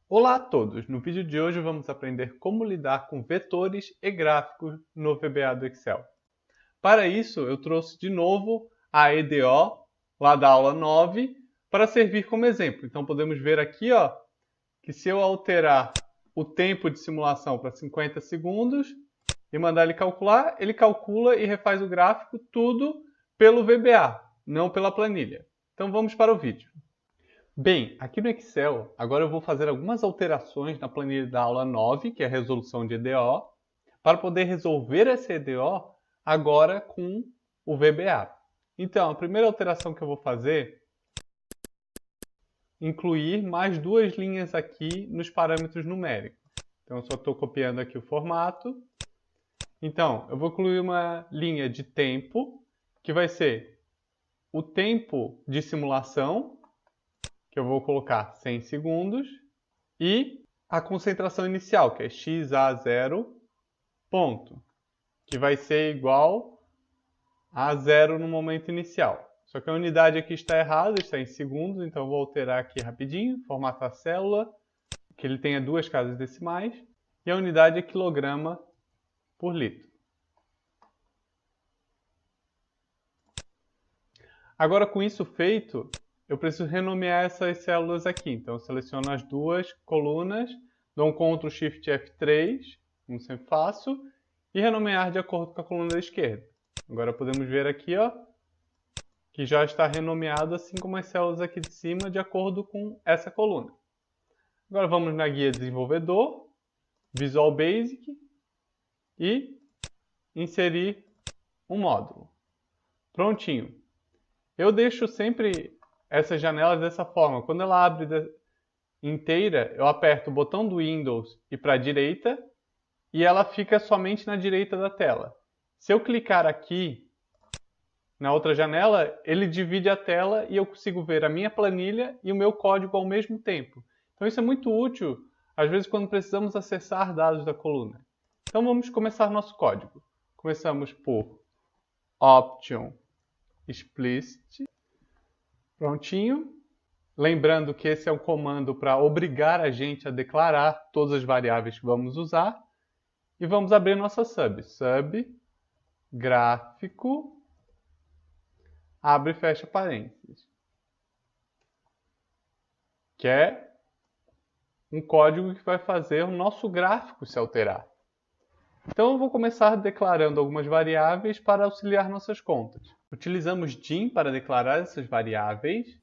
Olá a todos! No vídeo de hoje vamos aprender como lidar com vetores e gráficos no VBA do Excel. Para isso, eu trouxe de novo a EDO, lá da aula 9, para servir como exemplo. Então podemos ver aqui que se eu alterar o tempo de simulação para 50 segundos e mandar ele calcula e refaz o gráfico tudo pelo VBA, não pela planilha. Então vamos para o vídeo. Bem, aqui no Excel, agora eu vou fazer algumas alterações na planilha da aula 9, que é a resolução de EDO, para poder resolver essa EDO agora com o VBA. Então, a primeira alteração que eu vou fazer é incluir mais duas linhas aqui nos parâmetros numéricos. Então, eu só estou copiando aqui o formato. Então, eu vou incluir uma linha de tempo, que vai ser o tempo de simulação, que eu vou colocar 100 segundos, e a concentração inicial, que é XA0, ponto, que vai ser igual a 0 no momento inicial. Só que a unidade aqui está errada, está em segundos, então eu vou alterar aqui rapidinho, formatar a célula, que ele tenha duas casas decimais, e a unidade é quilograma por litro. Agora, com isso feito, eu preciso renomear essas células aqui. Então, eu seleciono as duas colunas, dou um Ctrl Shift F3, como sempre faço, e renomear de acordo com a coluna da esquerda. Agora podemos ver aqui que já está renomeado, assim como as células aqui de cima, de acordo com essa coluna. Agora vamos na guia desenvolvedor, Visual Basic, e inserir um módulo. Prontinho. Eu deixo sempre essas janelas dessa forma. Quando ela abre inteira, eu aperto o botão do Windows e para a direita e ela fica somente na direita da tela. Se eu clicar aqui na outra janela, ele divide a tela e eu consigo ver a minha planilha e o meu código ao mesmo tempo. Então isso é muito útil, às vezes, quando precisamos acessar dados da coluna. Então vamos começar nosso código. Começamos por Option Explicit. Prontinho. Lembrando que esse é o comando para obrigar a gente a declarar todas as variáveis que vamos usar. E vamos abrir nossa sub. Sub, gráfico, abre e fecha parênteses. Que é um código que vai fazer o nosso gráfico se alterar. Então eu vou começar declarando algumas variáveis para auxiliar nossas contas. Utilizamos DIN para declarar essas variáveis.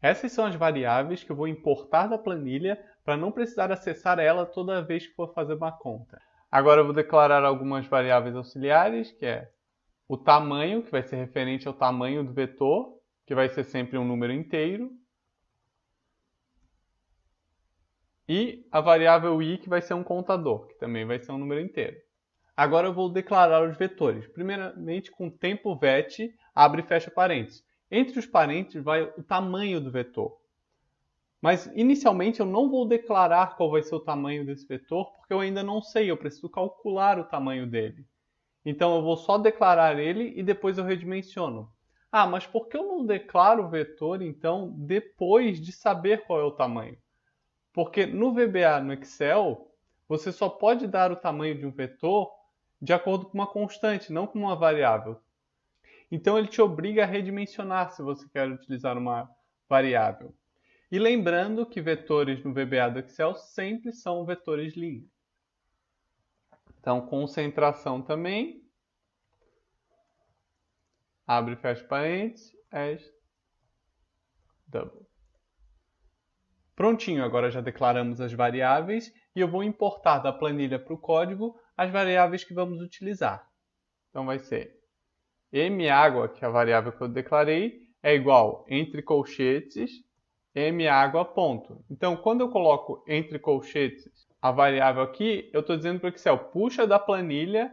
Essas são as variáveis que eu vou importar da planilha para não precisar acessar ela toda vez que for fazer uma conta. Agora eu vou declarar algumas variáveis auxiliares, que é o tamanho, que vai ser referente ao tamanho do vetor, que vai ser sempre um número inteiro. E a variável i, que vai ser um contador, que também vai ser um número inteiro. Agora eu vou declarar os vetores. Primeiramente com tempo vet, abre e fecha parênteses. Entre os parênteses vai o tamanho do vetor. Mas inicialmente eu não vou declarar qual vai ser o tamanho desse vetor, porque eu ainda não sei, eu preciso calcular o tamanho dele. Então eu vou só declarar ele e depois eu redimensiono. Ah, mas por que eu não declaro o vetor, então, depois de saber qual é o tamanho? Porque no VBA, no Excel, você só pode dar o tamanho de um vetor de acordo com uma constante, não com uma variável. Então ele te obriga a redimensionar se você quer utilizar uma variável. E lembrando que vetores no VBA do Excel sempre são vetores linha. Então, concentração também. Abre e fecha parênteses, as double. Prontinho, agora já declaramos as variáveis e eu vou importar da planilha para o código as variáveis que vamos utilizar. Então vai ser mágua, que é a variável que eu declarei, é igual entre colchetes mágua, ponto. Então, quando eu coloco entre colchetes a variável aqui, eu estou dizendo para o Excel, puxa da planilha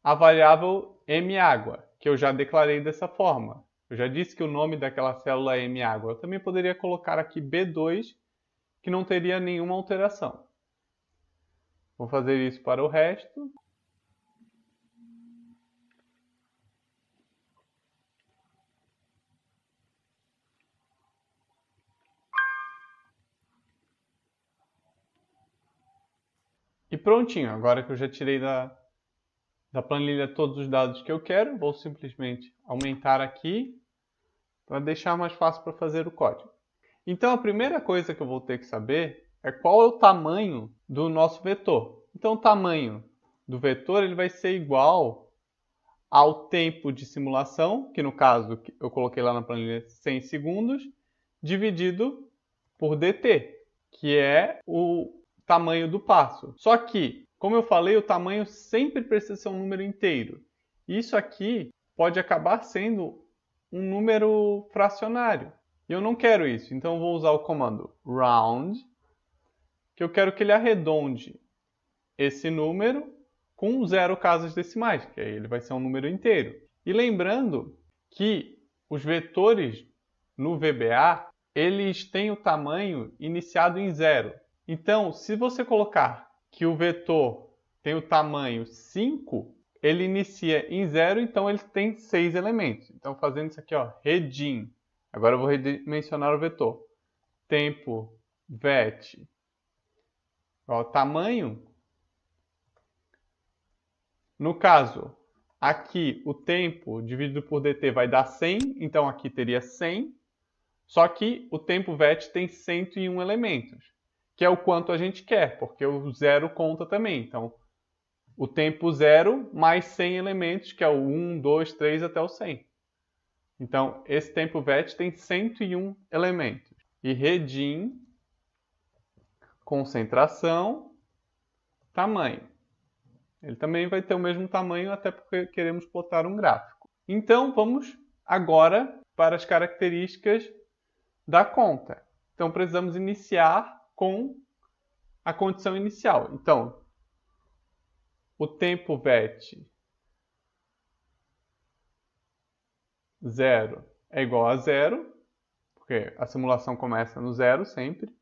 a variável mágua, que eu já declarei dessa forma. Eu já disse que o nome daquela célula é mágua. Eu também poderia colocar aqui B2, que não teria nenhuma alteração. Vou fazer isso para o resto. E prontinho, agora que eu já tirei da planilha todos os dados que eu quero, vou simplesmente aumentar aqui para deixar mais fácil para fazer o código. Então a primeira coisa que eu vou ter que saber é qual é o tamanho do nosso vetor. Então o tamanho do vetor ele vai ser igual ao tempo de simulação, que no caso eu coloquei lá na planilha 100 segundos, dividido por dt, que é o tamanho do passo. Só que, como eu falei, o tamanho sempre precisa ser um número inteiro. Isso aqui pode acabar sendo um número fracionário. E eu não quero isso, então eu vou usar o comando round, que eu quero que ele arredonde esse número com 0 casas decimais, que aí ele vai ser um número inteiro. E lembrando que os vetores no VBA, eles têm o tamanho iniciado em 0. Então, se você colocar que o vetor tem o tamanho 5, ele inicia em 0, então ele tem 6 elementos. Então, fazendo isso aqui, ó, redim. Agora eu vou redimensionar o vetor. Tempo vet. Ó, tamanho. No caso, aqui o tempo dividido por dt vai dar 100, então aqui teria 100. Só que o tempo vet tem 101 elementos, que é o quanto a gente quer, porque o 0 conta também. Então, o tempo 0 mais 100 elementos, que é o 1, 2, 3 até o 100. Então, esse tempo vet tem 101 elementos. E redim, concentração, tamanho. Ele também vai ter o mesmo tamanho, até porque queremos botar um gráfico. Então, vamos agora para as características da conta. Então, precisamos iniciar com a condição inicial. Então, o tempo vet 0 é igual a 0, porque a simulação começa no 0 sempre.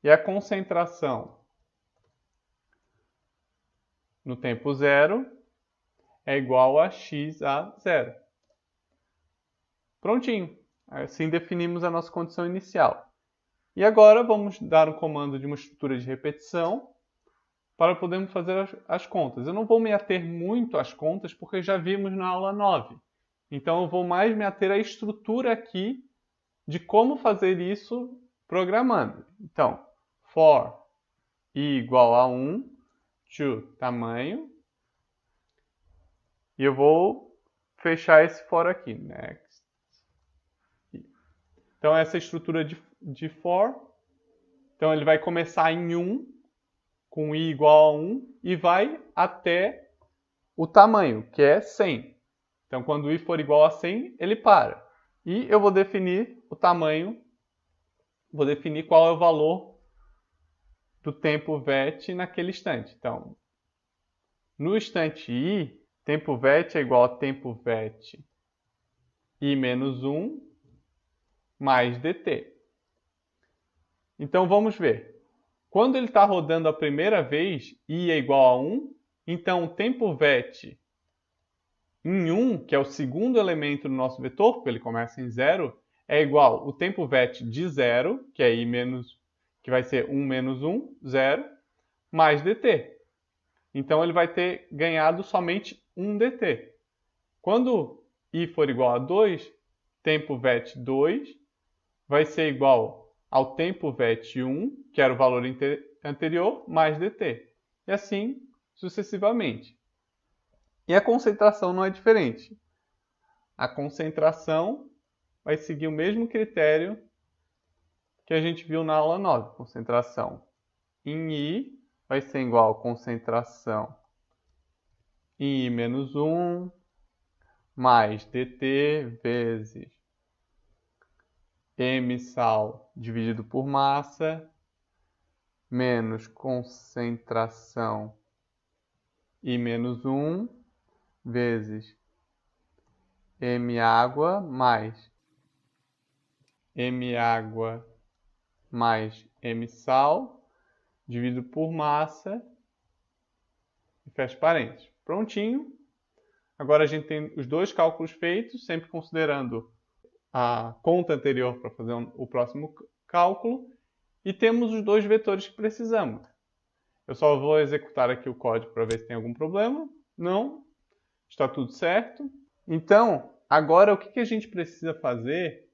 E a concentração no tempo 0 é igual a x a 0. Prontinho. Assim definimos a nossa condição inicial. E agora vamos dar um comando de uma estrutura de repetição para podermos fazer as contas. Eu não vou me ater muito às contas porque já vimos na aula 9. Então eu vou mais me ater à estrutura aqui de como fazer isso programando. Então, for i igual a 1, to tamanho. E eu vou fechar esse for aqui. Next. Então, essa estrutura de for. Então, ele vai começar em 1, com i igual a 1, e vai até o tamanho, que é 100. Então, quando i for igual a 100, ele para. E eu vou definir o tamanho, vou definir qual é o valor do tempo vet naquele instante. Então, no instante i, tempo vet é igual a tempo vet i menos 1 mais dt. Então, vamos ver. Quando ele está rodando a primeira vez, i é igual a 1, então o tempo vet em 1, que é o segundo elemento do nosso vetor, porque ele começa em 0, é igual o tempo vet de 0, que é i menos, que vai ser 1 menos 1, 0, mais dt. Então ele vai ter ganhado somente 1 dt. Quando i for igual a 2, tempo vet 2 vai ser igual ao tempo vet 1, que era o valor anterior, mais dt. E assim sucessivamente. E a concentração não é diferente. A concentração vai seguir o mesmo critério que a gente viu na aula 9. Concentração em i vai ser igual a concentração em i menos 1 mais dt vezes m sal dividido por massa menos concentração i menos 1 vezes m água mais m sal dividido por massa e fecha parênteses. Prontinho. Agora a gente tem os dois cálculos feitos, sempre considerando a conta anterior para fazer o próximo cálculo. E temos os dois vetores que precisamos. Eu só vou executar aqui o código para ver se tem algum problema. Não, está tudo certo. Então, agora o que a gente precisa fazer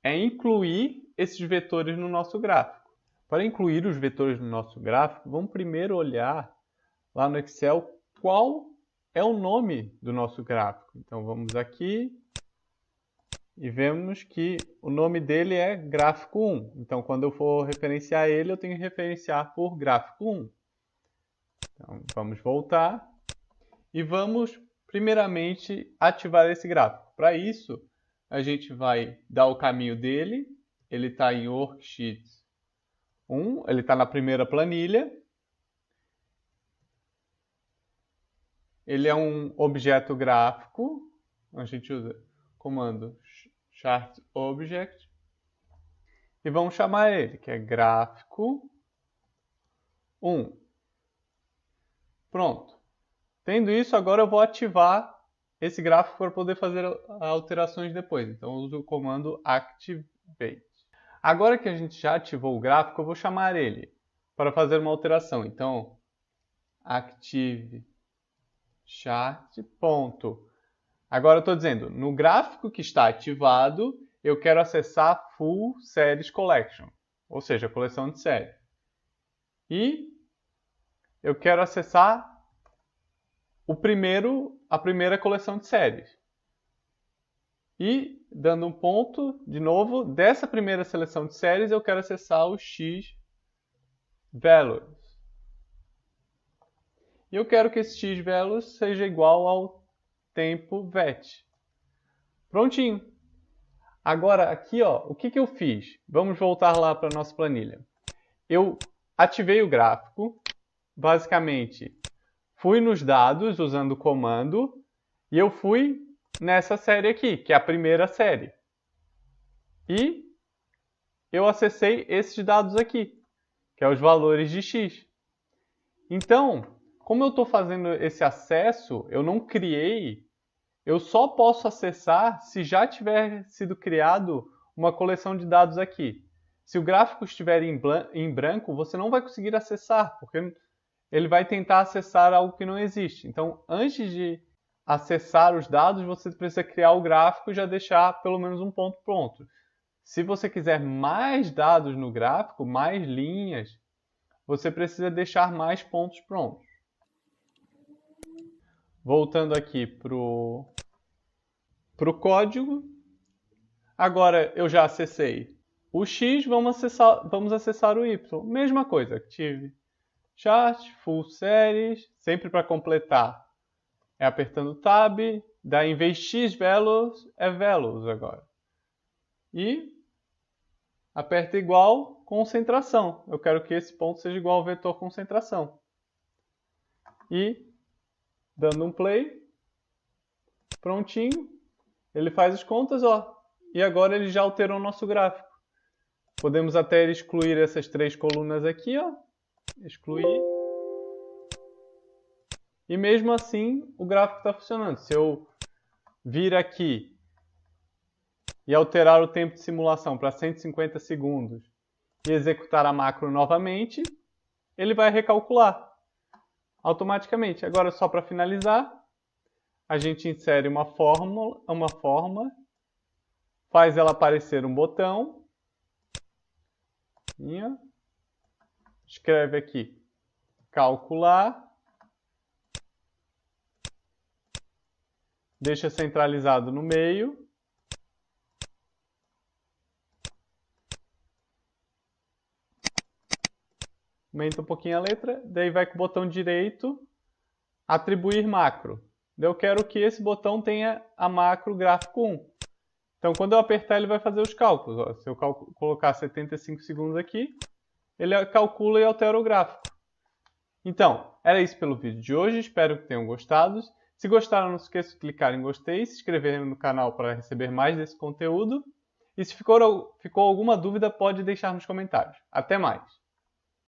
é incluir esses vetores no nosso gráfico. Para incluir os vetores no nosso gráfico, vamos primeiro olhar lá no Excel qual é o nome do nosso gráfico. Então vamos aqui e vemos que o nome dele é gráfico 1. Então quando eu for referenciar ele, eu tenho que referenciar por gráfico 1. Então vamos voltar e vamos primeiramente ativar esse gráfico. Para isso, a gente vai dar o caminho dele. Ele está em Worksheet 1, ele está na primeira planilha. Ele é um objeto gráfico. A gente usa o comando chart object. E vamos chamar ele, que é gráfico 1. Pronto. Tendo isso, agora eu vou ativar esse gráfico para poder fazer alterações depois. Então, eu uso o comando activate. Agora que a gente já ativou o gráfico, eu vou chamar ele para fazer uma alteração. Então, active chart. Ponto. Agora eu estou dizendo, no gráfico que está ativado, eu quero acessar Full Series Collection, ou seja, a coleção de série. E eu quero acessar a primeira coleção de séries. E, dando um ponto, de novo, dessa primeira seleção de séries, eu quero acessar o xValues. E eu quero que esse xValues seja igual ao tempo vet. Prontinho. Agora, aqui, ó, o que eu fiz? Vamos voltar lá para a nossa planilha. Eu ativei o gráfico, basicamente, fui nos dados usando o comando e eu fui nessa série aqui, que é a primeira série. E eu acessei esses dados aqui, que é os valores de x. Então, como eu estou fazendo esse acesso, eu não criei, eu só posso acessar se já tiver sido criado uma coleção de dados aqui. Se o gráfico estiver em branco, você não vai conseguir acessar, porque ele vai tentar acessar algo que não existe. Então, antes de acessar os dados, você precisa criar o gráfico e já deixar pelo menos um ponto pronto. Se você quiser mais dados no gráfico, mais linhas, você precisa deixar mais pontos prontos. Voltando aqui para o código. Agora eu já acessei o X, vamos acessar o Y. Mesma coisa, active chart, full series, sempre para completar é apertando Tab, daí em vez de xValues, é values agora. E aperta igual, concentração. Eu quero que esse ponto seja igual ao vetor concentração. E, dando um play, prontinho, ele faz as contas, ó. E agora ele já alterou o nosso gráfico. Podemos até excluir essas 3 colunas aqui, ó. Excluir. E mesmo assim, o gráfico está funcionando. Se eu vir aqui e alterar o tempo de simulação para 150 segundos e executar a macro novamente, ele vai recalcular automaticamente. Agora, só para finalizar, a gente insere uma forma, faz ela aparecer um botão, escreve aqui, calcular, deixa centralizado no meio, aumenta um pouquinho a letra, daí vai com o botão direito, atribuir macro. Eu quero que esse botão tenha a macro gráfico 1. Então, quando eu apertar, ele vai fazer os cálculos. Ó, se eu colocar 75 segundos aqui, ele calcula e altera o gráfico. Então, era isso pelo vídeo de hoje. Espero que tenham gostado. Se gostaram, não se esqueça de clicar em gostei e se inscrever no canal para receber mais desse conteúdo. E se ficou alguma dúvida, pode deixar nos comentários. Até mais!